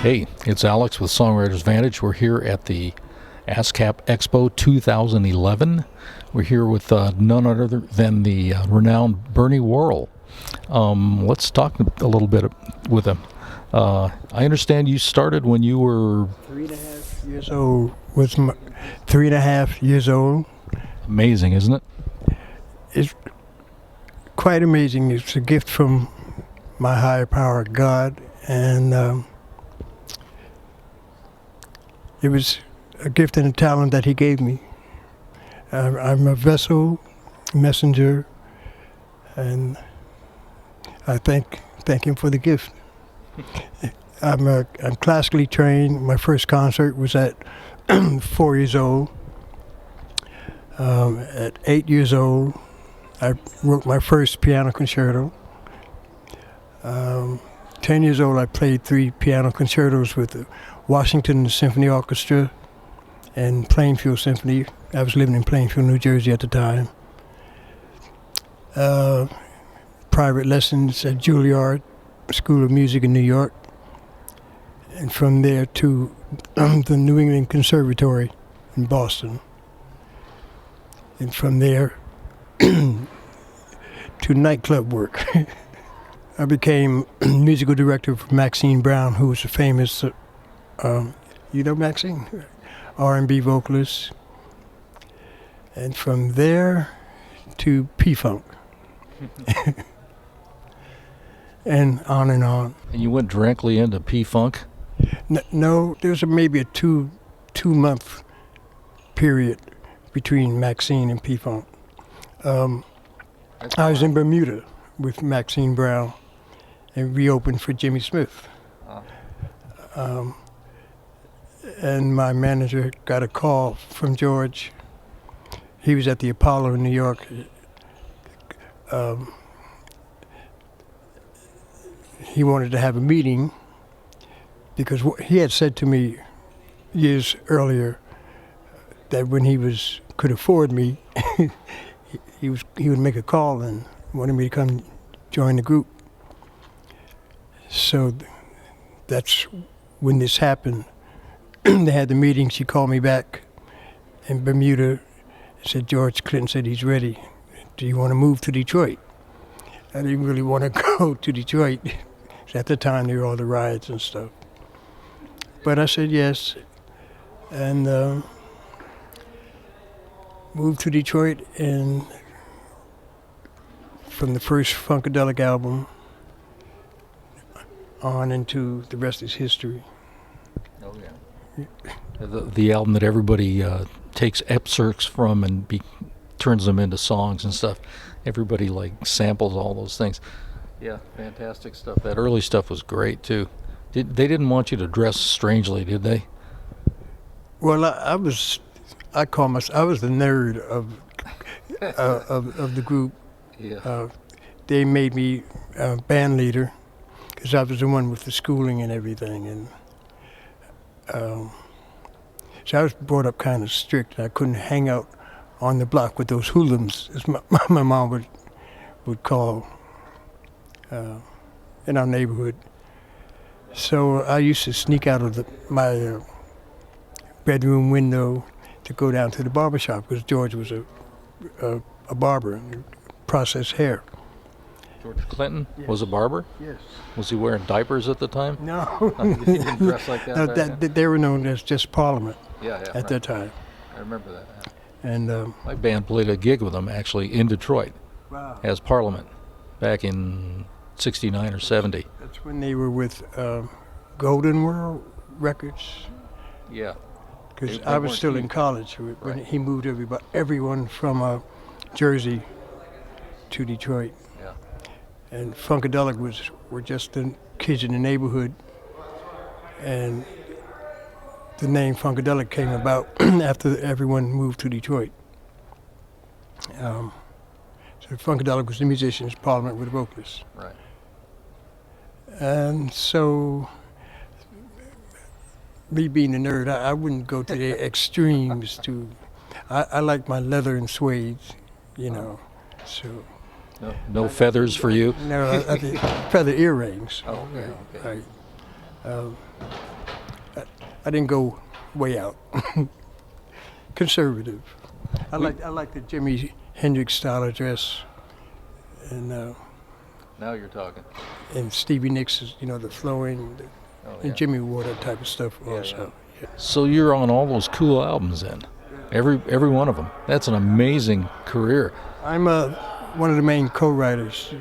Hey, it's Alex with Songwriters Vantage. We're here at the ASCAP Expo 2011. We're here with none other than the renowned Bernie Worrell. Let's talk a little bit with him. I understand you started when you were 3.5 years old. Was 3.5 years old. Amazing, isn't it? It's quite amazing. It's a gift from my higher power, God, and it was a gift and a talent that He gave me. I'm a vessel, messenger, and I thank Him for the gift. I'm classically trained. My first concert was at 4 years old. At 8 years old, I wrote my first piano concerto. 10 years old, I played 3 piano concertos with the Washington Symphony Orchestra and Plainfield Symphony. I was living in Plainfield, New Jersey at the time. Private lessons at Juilliard School of Music in New York. And from there to the New England Conservatory in Boston. And from there to nightclub work. I became musical director for Maxine Brown, who was a famous, you know Maxine? R&B vocalist. And from there to P-Funk. And on and on. And you went directly into P-Funk? No, there was maybe a two-month period between Maxine and P-Funk. I was in Bermuda with Maxine Brown and reopened for Jimmy Smith. And my manager got a call from George. He was at the Apollo in New York. He wanted to have a meeting because he had said to me years earlier that when he could afford me, he would make a call and wanted me to come join the group. So that's when this happened. They had the meeting. She called me back in Bermuda and said, George Clinton said he's ready. Do you want to move to Detroit? I didn't really want to go to Detroit. At the time, there were all the riots and stuff. But I said yes, and moved to Detroit, and from the first Funkadelic album on into the rest is history. Oh yeah. The album that everybody takes excerpts from and turns them into songs and stuff. Everybody like samples all those things. Yeah, fantastic stuff. That early stuff was great too. They didn't want you to dress strangely, did they? Well, I was the nerd of the group. Yeah. They made me band leader because I was the one with the schooling and everything, and so I was brought up kind of strict. I couldn't hang out on the block with those hoodlums, as my mom would call in our neighborhood. So I used to sneak out of my bedroom window to go down to the barber shop because George was a barber and processed hair. George Clinton Yes. was a barber? Yes. Was he wearing diapers at the time? No. He didn't dress like that. No, they were known as just Parliament At that time. I remember that. And My band played a gig with them actually in Detroit wow. as Parliament back in 69 or 70. That's when they were with Golden World Records. Yeah. Because They I was weren't still in huge. college when Right. he moved everyone from Jersey to Detroit. Yeah. And Funkadelic were just the kids in the neighborhood. And the name Funkadelic came about after everyone moved to Detroit. So Funkadelic was the musicians, Parliament with the vocalists. Right. And so, me being a nerd, I wouldn't go to the extremes I like my leather and suede, you know, so. No feathers for you? No, I think feather earrings. Oh, okay. Right. I didn't go way out. Conservative. I like the Jimi Hendrix style of dress, and Now you're talking. and Stevie Nicks, the flowing, and Jimmy wore that type of stuff also. Yeah. So you're on all those cool albums then, every one of them. That's an amazing career. I'm one of the main co-writers.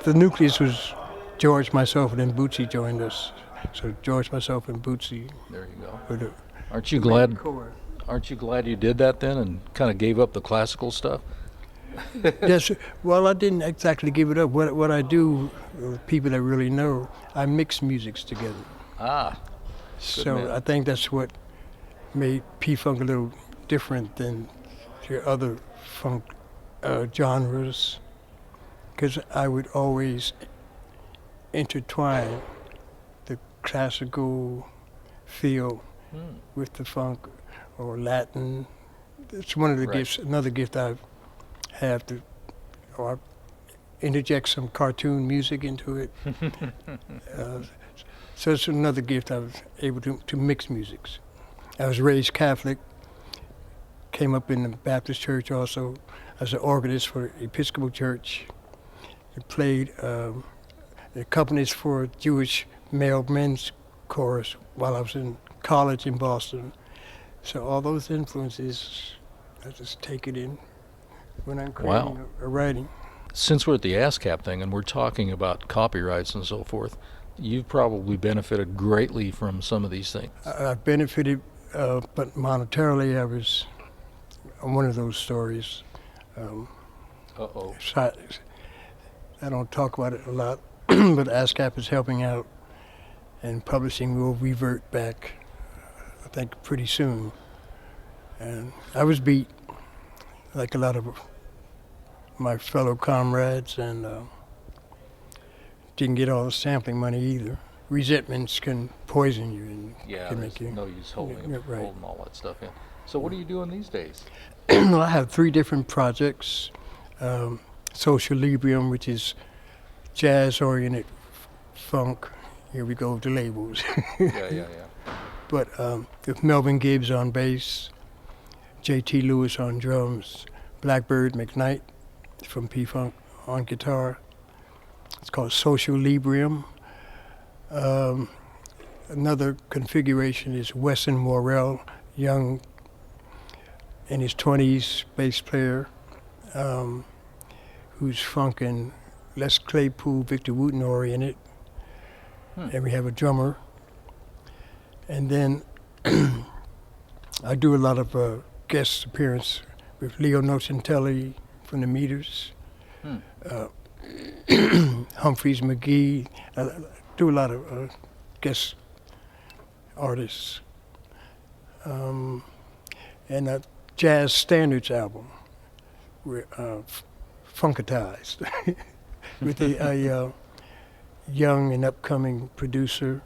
The nucleus was George, myself, and then Bootsy joined us. So George, myself, and Bootsy. There you go. Were the Aren't you glad? core. Aren't you glad you did that then and kind of gave up the classical stuff? Yes. Well, I didn't exactly give it up. What I do, people that really know, I mix musics together. Ah. So man. I think that's what made P-Funk a little different than your other funk genres, because I would always intertwine the classical feel with the funk or Latin. It's one of the gifts, another gift I have to, or I interject some cartoon music into it. So it's another gift I was able to mix musics. I was raised Catholic, came up in the Baptist church also as an organist for the Episcopal Church. I played the accompanist for Jewish male men's chorus while I was in college in Boston. So all those influences, I just take it in when I'm creating or writing. Since we're at the ASCAP thing and we're talking about copyrights and so forth, you've probably benefited greatly from some of these things. I benefited, but monetarily I was one of those stories. Uh-oh. I don't talk about it a lot, but ASCAP is helping out, and publishing will revert back, I think, pretty soon. And I was beat, like a lot of my fellow comrades, and didn't get all the sampling money either. Resentments can poison you and can make you. No use holding all that stuff in. So what are you doing these days? I have 3 different projects. Social Librium, which is jazz-oriented funk. Here we go with the labels. Yeah. But with Melvin Gibbs on bass, J.T. Lewis on drums, Blackbird McKnight from P-Funk on guitar. It's called Social Librium. Another configuration is Wesson Worrell, young in his 20s bass player, who's funk and Les Claypool, Victor Wooten oriented. And we have a drummer. And then I do a lot of guest appearance with Leo Nocentelli from the Meters, Humphreys McGee. I do a lot of guest artists. And a jazz standards album, Funkadelic, with a young and upcoming producer.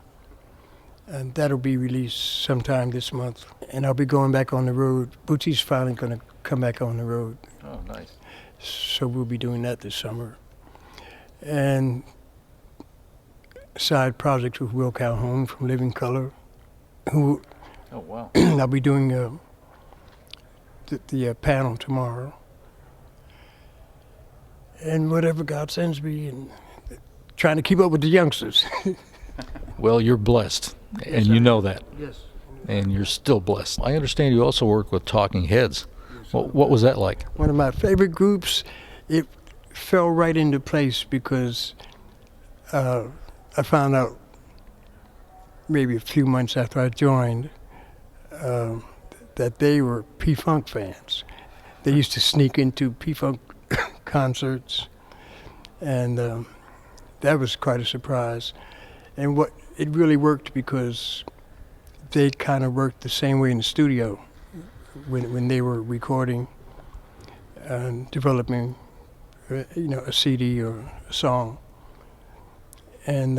And that'll be released sometime this month. And I'll be going back on the road. Bootsy's finally going to come back on the road. Oh, nice. So we'll be doing that this summer. And side projects with Will Calhoun from Living Color, who I'll be doing the panel tomorrow. And whatever God sends me, and trying to keep up with the youngsters. Well, you're blessed, and you know that. Yes. And you're still blessed. I understand you also work with Talking Heads. What was that like? One of my favorite groups. It fell right into place because I found out maybe a few months after I joined that they were P-Funk fans. They used to sneak into P-Funk concerts, and that was quite a surprise. And it really worked because they kind of worked the same way in the studio when they were recording and developing, a CD or a song. And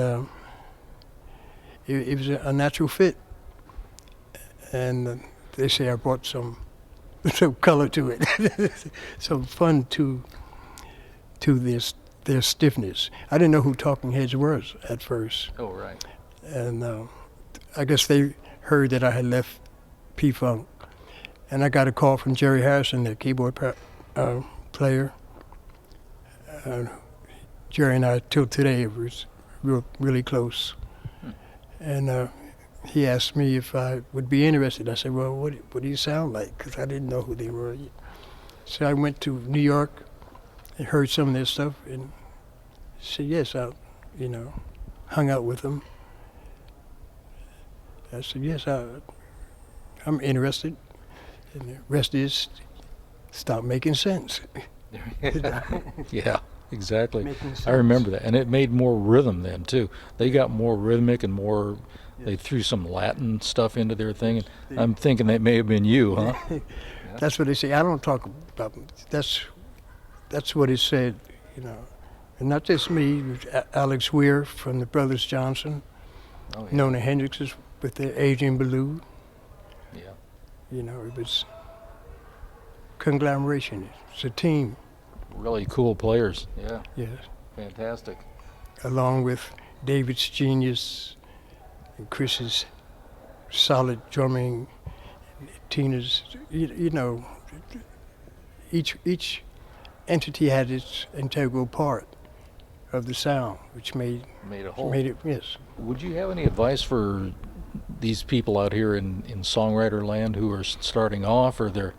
it was a natural fit. And they say I brought some color to it, some fun to their stiffness. I didn't know who Talking Heads was at first. Oh, right. And I guess they heard that I had left P-Funk. And I got a call from Jerry Harrison, the keyboard player. Jerry and I, till today, was really close. And he asked me if I would be interested. I said, well, what do you sound like? Because I didn't know who they were. So I went to New York and heard some of their stuff and said, yes, I, hung out with them. I said, yes, I'm interested. And the rest is stop making sense. Yeah, exactly. Making sense. I remember that. And it made more rhythm then, too. They got more rhythmic and more, they threw some Latin stuff into their thing. And I'm thinking that may have been you, huh? That's what they say. I don't talk about them. That's what it said, And not just me, Alex Weir from the Brothers Johnson, Nona Hendrix is with the Adrian Ballou. Yeah. It was conglomeration. It's a team. Really cool players. Yeah. Yes. Fantastic. Along with David's genius and Chris's solid drumming, Tina's, each entity had its integral part of the sound, which made a whole. Made it, yes. Would you have any advice for these people out here in songwriter land who are starting off, or they're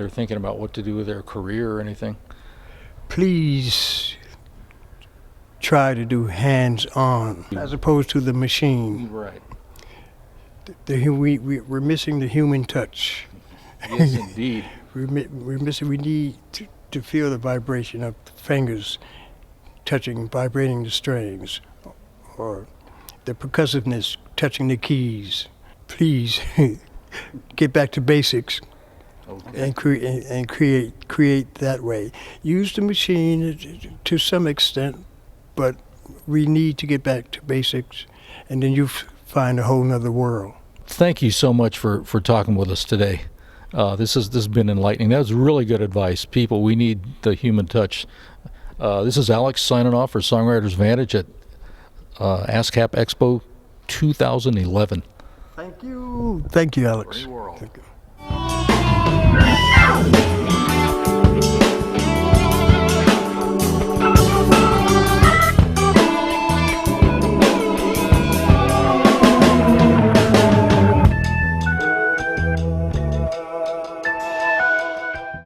thinking about what to do with their career or anything? Please try to do hands-on as opposed to the machine. Right. We're missing the human touch. Yes, indeed. We're missing. We need to feel the vibration of the fingers vibrating the strings, or the percussiveness touching the keys. Please get back to basics. Okay. And create that way. Use the machine to some extent, but we need to get back to basics, and then you find a whole nother world. Thank you so much for talking with us today. This has been enlightening. That was really good advice. People, we need the human touch. This is Alex signing off for Songwriters Vantage at ASCAP Expo 2011. Thank you. Thank you, Alex. Bernie Worrell. Thank you.